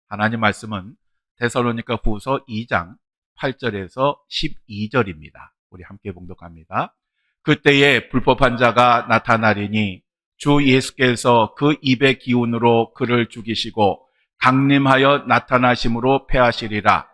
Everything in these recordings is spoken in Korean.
하나님 말씀은 데살로니가 후서 2장 8절에서 12절입니다. 우리 함께 봉독합니다. 그때에 불법한 자가 나타나리니 주 예수께서 그 입의 기운으로 그를 죽이시고 강림하여 나타나심으로 패하시리라.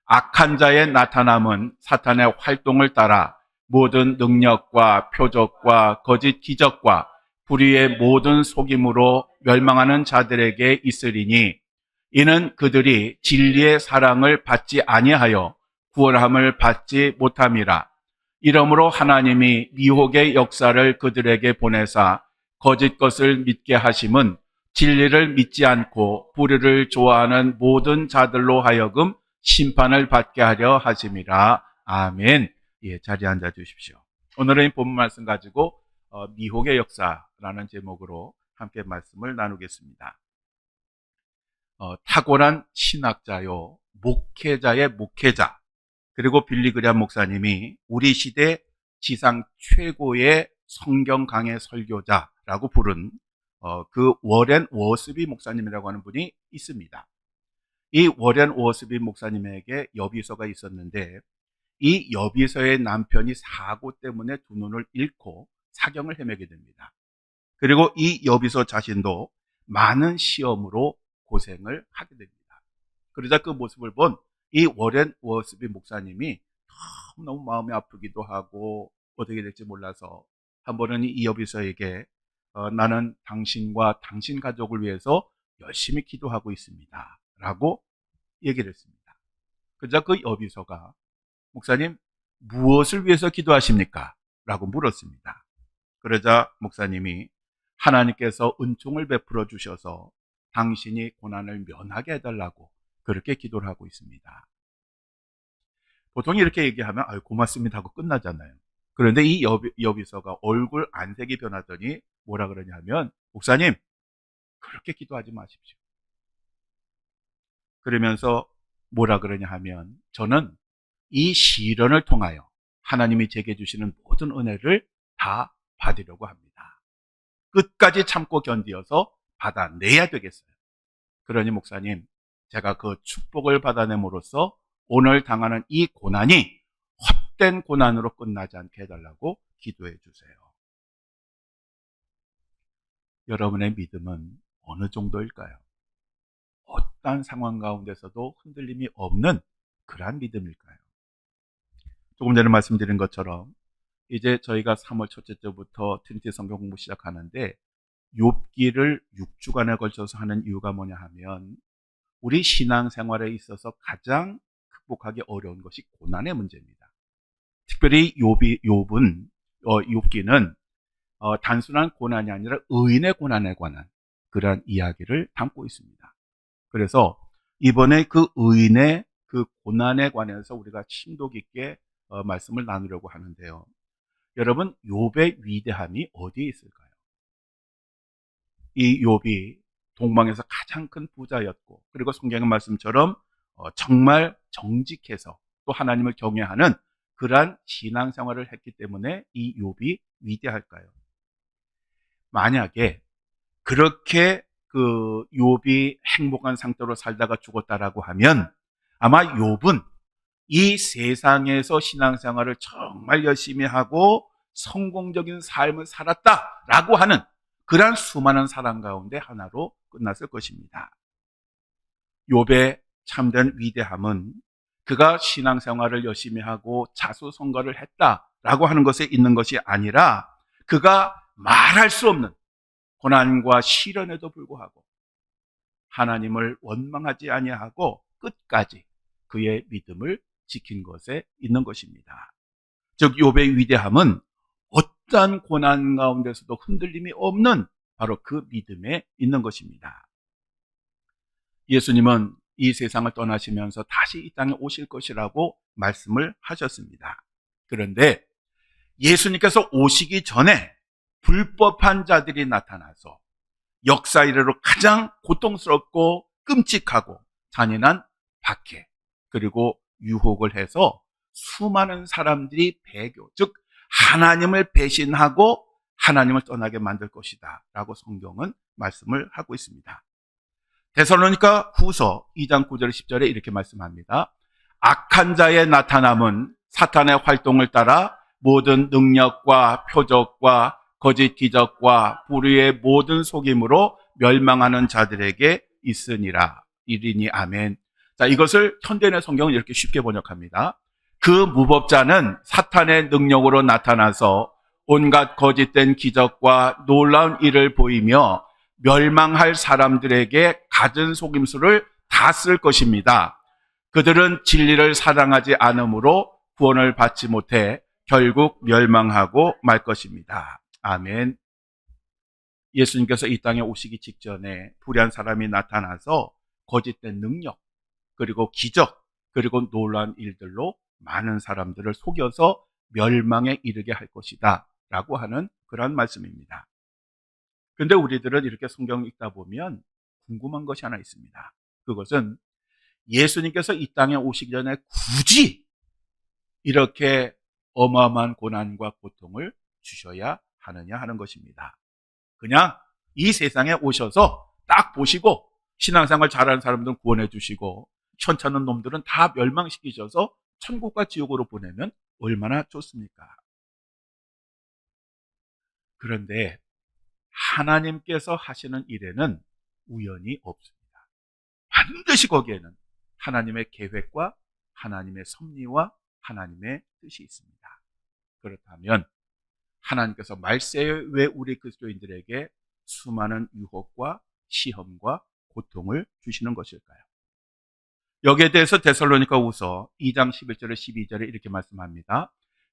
악한 자의 나타남은 사탄의 활동을 따라 모든 능력과 표적과 거짓 기적과 불의의 모든 속임으로 멸망하는 자들에게 있으리니 이는 그들이 진리의 사랑을 받지 아니하여 구원함을 받지 못함이라. 이러므로 하나님이 미혹의 역사를 그들에게 보내사 거짓 것을 믿게 하심은 진리를 믿지 않고 불의를 좋아하는 모든 자들로 하여금 심판을 받게 하려 하심이라. 아멘. 예, 자리에 앉아 주십시오. 오늘은 이 본문 말씀 가지고 미혹의 역사라는 제목으로 함께 말씀을 나누겠습니다. 탁월한 신학자요, 목회자의 목회자, 그리고 빌리 그레함 목사님이 우리 시대 지상 최고의 성경 강해 설교자라고 부른 그 워렌 워스비 목사님이라고 하는 분이 있습니다. 이 워렌 워스비 목사님에게 여비서가 있었는데 이 여비서의 남편이 사고 때문에 두 눈을 잃고 사경을 헤매게 됩니다. 그리고 이 여비서 자신도 많은 시험으로 고생을 하게 됩니다. 그러자 그 모습을 본 이 워렌 워스비 목사님이 너무 마음이 아프기도 하고 어떻게 될지 몰라서 한 번은 이 여비서에게 나는 당신과 당신 가족을 위해서 열심히 기도하고 있습니다 라고 얘기를 했습니다. 그러자 그 여비서가 목사님 무엇을 위해서 기도하십니까? 라고 물었습니다. 그러자 목사님이 하나님께서 은총을 베풀어 주셔서 당신이 고난을 면하게 해달라고 그렇게 기도를 하고 있습니다. 보통 이렇게 얘기하면 아유 고맙습니다 하고 끝나잖아요. 그런데 이 여비서가 얼굴 안색이 변하더니 뭐라 그러냐면 목사님 그렇게 기도하지 마십시오. 그러면서 뭐라 그러냐 하면 저는 이 시련을 통하여 하나님이 제게 주시는 모든 은혜를 다 받으려고 합니다. 끝까지 참고 견디어서 받아내야 되겠어요. 그러니 목사님 제가 그 축복을 받아냄으로써 오늘 당하는 이 고난이 헛된 고난으로 끝나지 않게 해달라고 기도해 주세요. 여러분의 믿음은 어느 정도일까요? 어떠한 상황 가운데서도 흔들림이 없는 그러한 믿음일까요? 조금 전에 말씀드린 것처럼 이제 저희가 3월 첫째 주부터 트리니티 성경 공부 시작하는데 욥기를 6주간에 걸쳐서 하는 이유가 뭐냐 하면 우리 신앙생활에 있어서 가장 극복하기 어려운 것이 고난의 문제입니다. 특별히 욥기는 단순한 고난이 아니라 의인의 고난에 관한 그러한 이야기를 담고 있습니다. 그래서 이번에 그 의인의 그 고난에 관해서 우리가 심도 깊게 말씀을 나누려고 하는데요. 여러분 욥의 위대함이 어디에 있을까요? 이 욥이 동방에서 가장 큰 부자였고 그리고 성경의 말씀처럼 정말 정직해서 또 하나님을 경외하는 그러한 신앙생활을 했기 때문에 이 욥이 위대할까요? 만약에 그렇게 그 욥이 행복한 상태로 살다가 죽었다라고 하면 아마 욥은 이 세상에서 신앙생활을 정말 열심히 하고 성공적인 삶을 살았다라고 하는 그러한 수많은 사람 가운데 하나로 끝났을 것입니다. 욥의 참된 위대함은 그가 신앙생활을 열심히 하고 자수성가를 했다라고 하는 것에 있는 것이 아니라 그가 말할 수 없는 고난과 시련에도 불구하고 하나님을 원망하지 아니하고 끝까지 그의 믿음을 지킨 것에 있는 것입니다. 즉 욥의 위대함은 어떠한 고난 가운데서도 흔들림이 없는 바로 그 믿음에 있는 것입니다. 예수님은 이 세상을 떠나시면서 다시 이 땅에 오실 것이라고 말씀을 하셨습니다. 그런데 예수님께서 오시기 전에 불법한 자들이 나타나서 역사 이래로 가장 고통스럽고 끔찍하고 잔인한 박해 그리고 유혹을 해서 수많은 사람들이 배교, 즉 하나님을 배신하고 하나님을 떠나게 만들 것이다 라고 성경은 말씀을 하고 있습니다. 데살로니가 후서 2장 9절 10절에 이렇게 말씀합니다. 악한 자의 나타남은 사탄의 활동을 따라 모든 능력과 표적과 거짓 기적과 불의의 모든 속임으로 멸망하는 자들에게 있으니라. 이리니 아멘. 자, 이것을 현대인의 성경은 이렇게 쉽게 번역합니다. 그 무법자는 사탄의 능력으로 나타나서 온갖 거짓된 기적과 놀라운 일을 보이며 멸망할 사람들에게 갖은 속임수를 다 쓸 것입니다. 그들은 진리를 사랑하지 않으므로 구원을 받지 못해 결국 멸망하고 말 것입니다. 아멘. 예수님께서 이 땅에 오시기 직전에 불의한 사람이 나타나서 거짓된 능력, 그리고 기적, 그리고 놀라운 일들로 많은 사람들을 속여서 멸망에 이르게 할 것이다 라고 하는 그런 말씀입니다. 그런데 우리들은 이렇게 성경을 읽다 보면 궁금한 것이 하나 있습니다. 그것은 예수님께서 이 땅에 오시기 전에 굳이 이렇게 어마어마한 고난과 고통을 주셔야 하느냐 하는 것입니다. 그냥 이 세상에 오셔서 딱 보시고 신앙생활 잘하는 사람들은 구원해 주시고 현찮은 놈들은 다 멸망시키셔서 천국과 지옥으로 보내면 얼마나 좋습니까? 그런데 하나님께서 하시는 일에는 우연이 없습니다. 반드시 거기에는 하나님의 계획과 하나님의 섭리와 하나님의 뜻이 있습니다. 그렇다면 하나님께서 말세에 왜 우리 그리스도인들에게 수많은 유혹과 시험과 고통을 주시는 것일까요? 여기에 대해서 데살로니가후서 2장 11절에 12절에 이렇게 말씀합니다.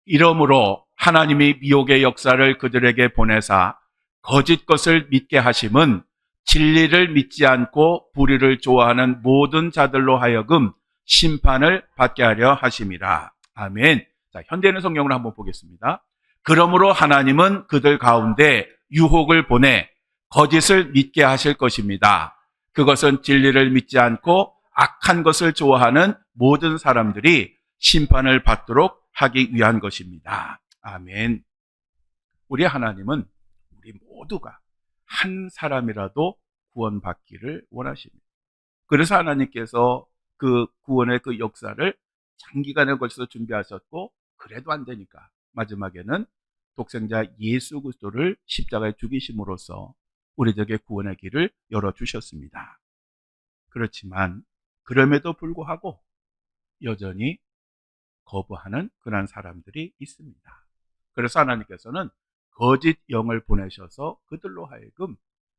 이러므로 하나님이 미혹의 역사를 그들에게 보내사 거짓 것을 믿게 하심은 진리를 믿지 않고 불의를 좋아하는 모든 자들로 하여금 심판을 받게 하려 하심이라. 아멘. 자, 현대인의 성경을 한번 보겠습니다. 그러므로 하나님은 그들 가운데 유혹을 보내 거짓을 믿게 하실 것입니다. 그것은 진리를 믿지 않고 악한 것을 좋아하는 모든 사람들이 심판을 받도록 하기 위한 것입니다. 아멘. 우리 하나님은 우리 모두가 한 사람이라도 구원받기를 원하십니다. 그래서 하나님께서 그 구원의 그 역사를 장기간에 걸쳐서 준비하셨고, 그래도 안 되니까 마지막에는 독생자 예수 그리스도를 십자가에 죽이심으로써 우리에게 구원의 길을 열어주셨습니다. 그렇지만 그럼에도 불구하고 여전히 거부하는 그런 사람들이 있습니다. 그래서 하나님께서는 거짓 영을 보내셔서 그들로 하여금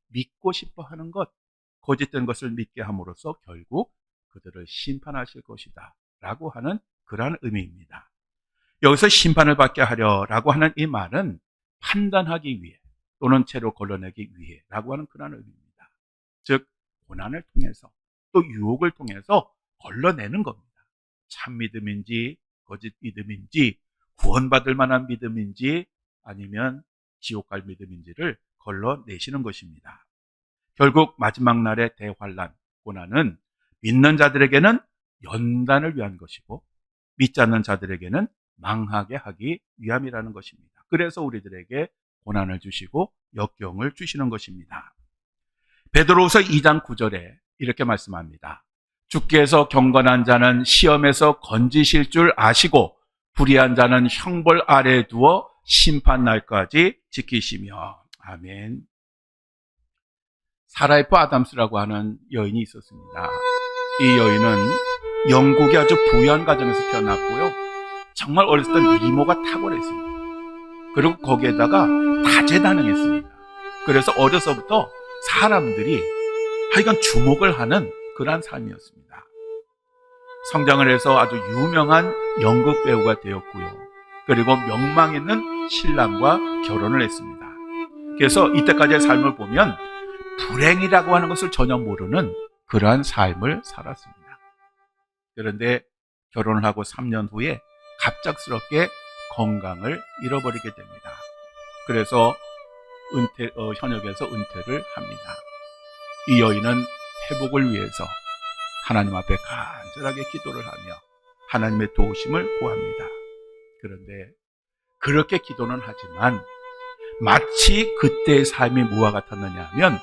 믿고 싶어 하는 것, 거짓된 것을 믿게 함으로써 결국 그들을 심판하실 것이다 라고 하는 그러한 의미입니다. 여기서 심판을 받게 하려라고 하는 이 말은 판단하기 위해 또는 죄로 걸러내기 위해 라고 하는 그런 의미입니다. 즉 고난을 통해서 또 유혹을 통해서 걸러내는 겁니다. 참 믿음인지 거짓 믿음인지 구원받을 만한 믿음인지 아니면 지옥 갈 믿음인지를 걸러내시는 것입니다. 결국 마지막 날의 대환란, 고난은 믿는 자들에게는 연단을 위한 것이고 믿지 않는 자들에게는 망하게 하기 위함이라는 것입니다. 그래서 우리들에게 고난을 주시고 역경을 주시는 것입니다. 베드로후서 2장 9절에 이렇게 말씀합니다. 주께서 경건한 자는 시험에서 건지실 줄 아시고 불의한 자는 형벌 아래에 두어 심판 날까지 지키시며. 아멘. 사라이프 아담스라고 하는 여인이 있었습니다. 이 여인은 영국의 아주 부유한 가정에서 태어났고요. 정말 어렸을 때 미모가 탁월했습니다. 그리고 거기에다가 다재다능했습니다. 그래서 어려서부터 사람들이 하여간 주목을 하는 그러한 삶이었습니다. 성장을 해서 아주 유명한 연극 배우가 되었고요. 그리고 명망 있는 신랑과 결혼을 했습니다. 그래서 이때까지의 삶을 보면 불행이라고 하는 것을 전혀 모르는 그러한 삶을 살았습니다. 그런데 결혼을 하고 3년 후에 갑작스럽게 건강을 잃어버리게 됩니다. 그래서 현역에서 은퇴를 합니다. 이 여인은 회복을 위해서 하나님 앞에 간절하게 기도를 하며 하나님의 도우심을 구합니다. 그런데 그렇게 기도는 하지만 마치 그때의 삶이 뭐와 같았느냐 하면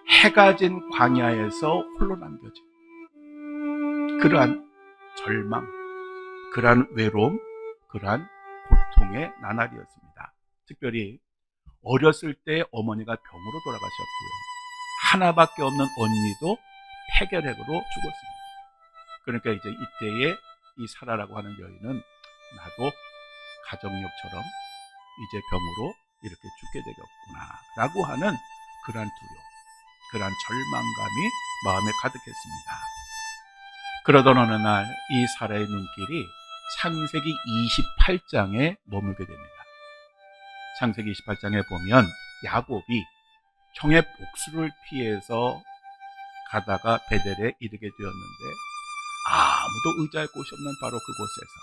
해가 진 광야에서 홀로 남겨진 그러한 절망, 그러한 외로움, 그러한 고통의 나날이었습니다. 특별히 어렸을 때 어머니가 병으로 돌아가셨고요. 하나밖에 없는 언니도 폐결핵으로 죽었습니다. 그러니까 이제 이때에 이 사라라고 하는 여인은 나도 가정력처럼 이제 병으로 이렇게 죽게 되겠구나 라고 하는 그러한 두려움, 그러한 절망감이 마음에 가득했습니다. 그러던 어느 날 이 사라의 눈길이 창세기 28장에 머물게 됩니다. 창세기 28장에 보면 야곱이 형의 복수를 피해서 가다가 베델에 이르게 되었는데 아무도 의지할 곳이 없는 바로 그곳에서,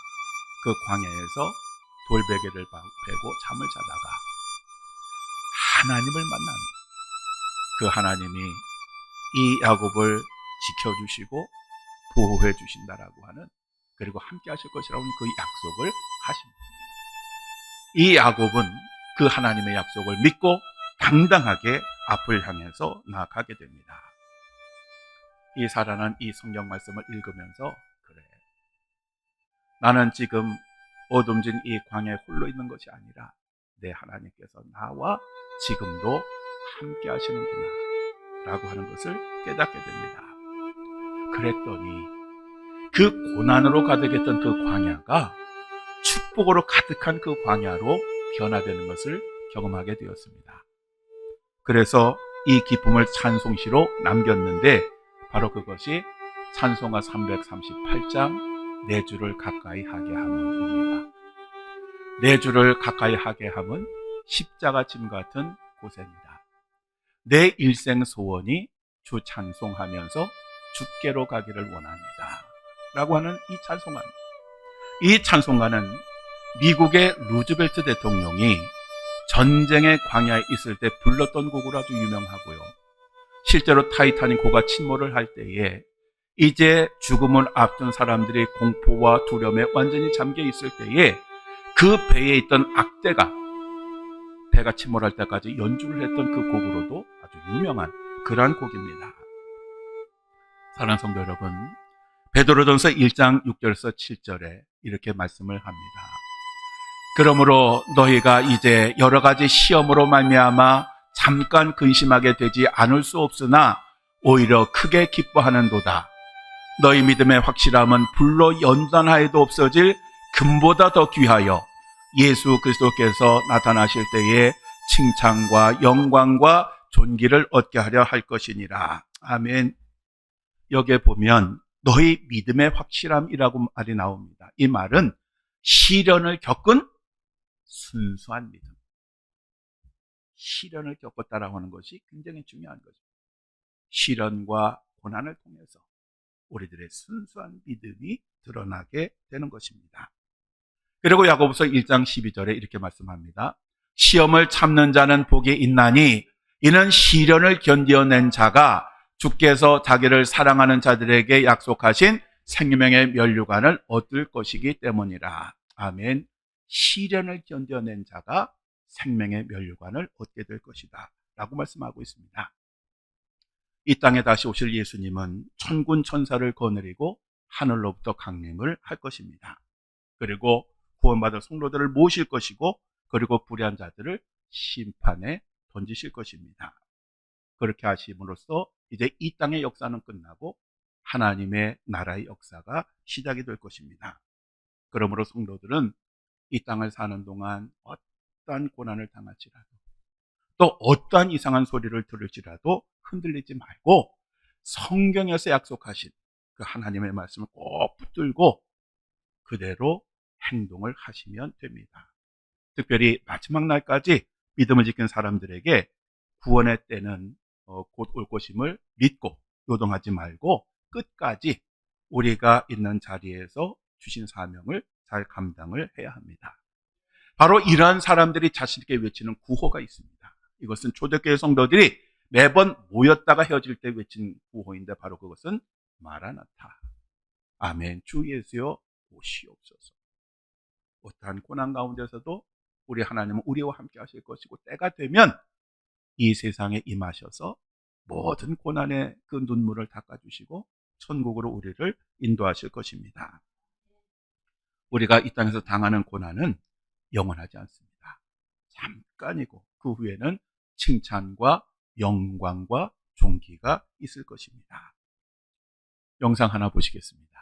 그 광야에서 돌베개를 베고 잠을 자다가 하나님을 만난, 그 하나님이 이 야곱을 지켜주시고 보호해 주신다라고 하는, 그리고 함께 하실 것이라는 그 약속을 하십니다. 이 야곱은 그 하나님의 약속을 믿고 당당하게 앞을 향해서 나아가게 됩니다. 이 사라는 이 성경 말씀을 읽으면서 그래, 나는 지금 어둠진 이 광야에 홀로 있는 것이 아니라 내 하나님께서 나와 지금도 함께 하시는구나 라고 하는 것을 깨닫게 됩니다. 그랬더니 그 고난으로 가득했던 그 광야가 축복으로 가득한 그 광야로 변화되는 것을 경험하게 되었습니다. 그래서 이 기쁨을 찬송시로 남겼는데 바로 그것이 찬송가 338장 내 주를 가까이 하게 함입니다. 내 주를 가까이 하게 함은 십자가 짐 같은 고생이다. 내 일생 소원이 주 찬송하면서 주께로 가기를 원합니다 라고 하는 이 찬송가입니다. 이 찬송가는 미국의 루즈벨트 대통령이 전쟁의 광야에 있을 때 불렀던 곡으로 아주 유명하고요. 실제로 타이타닉호가 침몰을 할 때에 이제 죽음을 앞둔 사람들이 공포와 두려움에 완전히 잠겨 있을 때에 그 배에 있던 악대가 배가 침몰할 때까지 연주를 했던 그 곡으로도 아주 유명한 그러한 곡입니다. 사랑하는 성도 여러분, 베드로전서 1장 6절에서 7절에 이렇게 말씀을 합니다. 그러므로 너희가 이제 여러 가지 시험으로 말미암아 잠깐 근심하게 되지 않을 수 없으나 오히려 크게 기뻐하는도다. 너희 믿음의 확실함은 불로 연단하여도 없어질 금보다 더 귀하여 예수 그리스도께서 나타나실 때에 칭찬과 영광과 존귀를 얻게 하려 할 것이니라. 아멘. 여기에 보면 너희 믿음의 확실함이라고 말이 나옵니다. 이 말은 시련을 겪은 순수한 믿음, 시련을 겪었다라고 하는 것이 굉장히 중요한 거죠. 시련과 고난을 통해서 우리들의 순수한 믿음이 드러나게 되는 것입니다. 그리고 야고보서 1장 12절에 이렇게 말씀합니다. 시험을 참는 자는 복이 있나니 이는 시련을 견디어낸 자가 주께서 자기를 사랑하는 자들에게 약속하신 생명의 면류관을 얻을 것이기 때문이라. 아멘. 시련을 견뎌낸 자가 생명의 면류관을 얻게 될 것이다 라고 말씀하고 있습니다. 이 땅에 다시 오실 예수님은 천군 천사를 거느리고 하늘로부터 강림을 할 것입니다. 그리고 구원받을 성도들을 모실 것이고, 그리고 불의한 자들을 심판에 던지실 것입니다. 그렇게 하심으로써 이제 이 땅의 역사는 끝나고 하나님의 나라의 역사가 시작이 될 것입니다. 그러므로 성도들은 이 땅을 사는 동안 어떠한 고난을 당할지라도, 또 어떠한 이상한 소리를 들을지라도 흔들리지 말고 성경에서 약속하신 그 하나님의 말씀을 꼭 붙들고 그대로 행동을 하시면 됩니다. 특별히 마지막 날까지 믿음을 지킨 사람들에게 구원의 때는 곧 올 것임을 믿고 요동하지 말고 끝까지 우리가 있는 자리에서 주신 사명을 잘 감당을 해야 합니다. 바로 이러한 사람들이 자신 있게 외치는 구호가 있습니다. 이것은 초대교회 성도들이 매번 모였다가 헤어질 때 외친 구호인데 바로 그것은 마라나타. 아멘. 주 예수여 오시옵소서. 어떠한 고난 가운데서도 우리 하나님은 우리와 함께 하실 것이고, 때가 되면 이 세상에 임하셔서 모든 고난의 그 눈물을 닦아주시고 천국으로 우리를 인도하실 것입니다. 우리가 이 땅에서 당하는 고난은 영원하지 않습니다. 잠깐이고 그 후에는 칭찬과 영광과 존귀가 있을 것입니다. 영상 하나 보시겠습니다.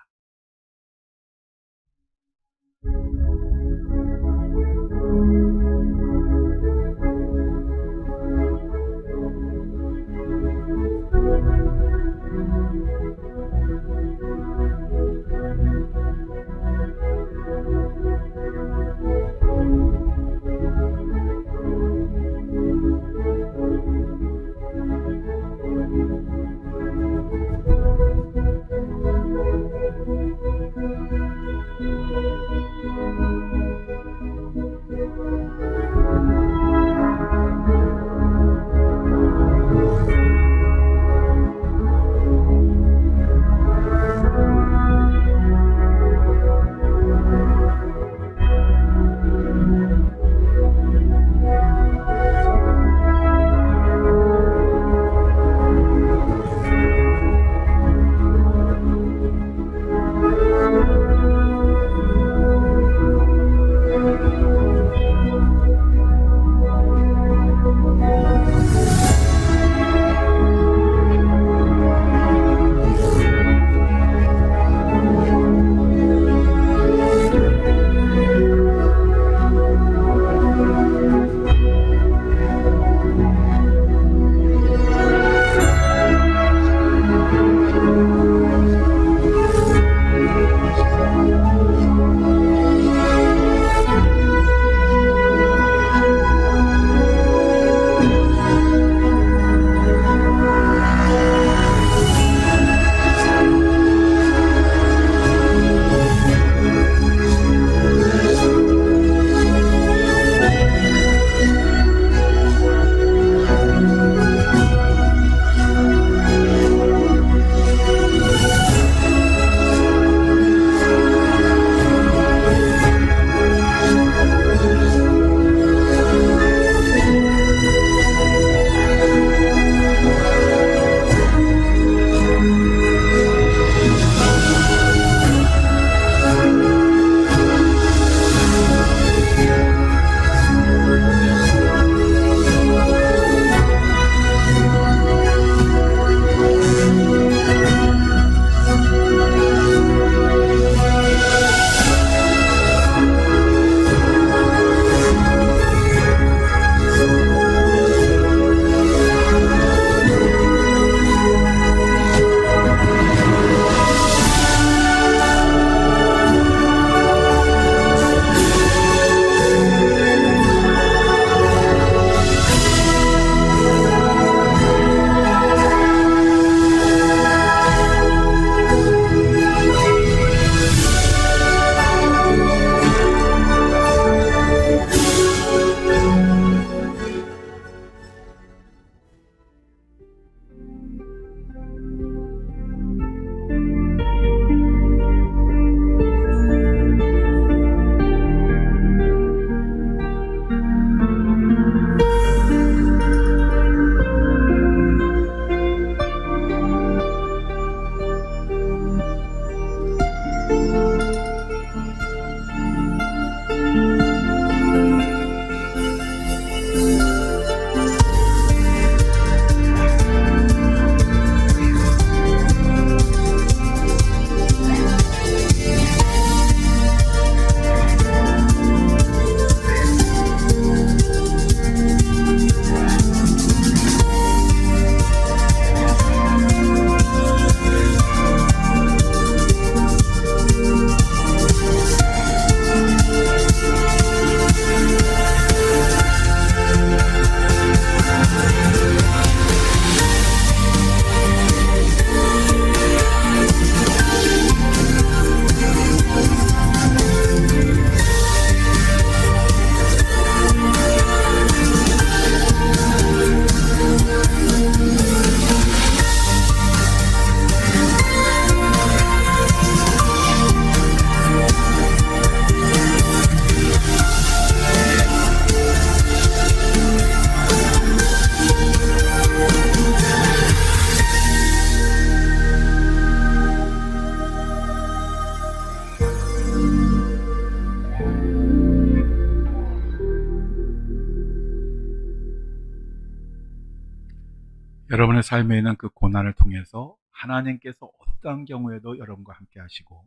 여러분의 삶에 있는 그 고난을 통해서 하나님께서 어떠한 경우에도 여러분과 함께 하시고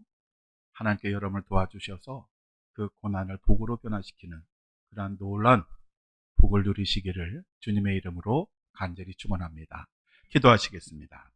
하나님께 여러분을 도와주셔서 그 고난을 복으로 변화시키는 그러한 놀라운 복을 누리시기를 주님의 이름으로 간절히 축원합니다. 기도하시겠습니다.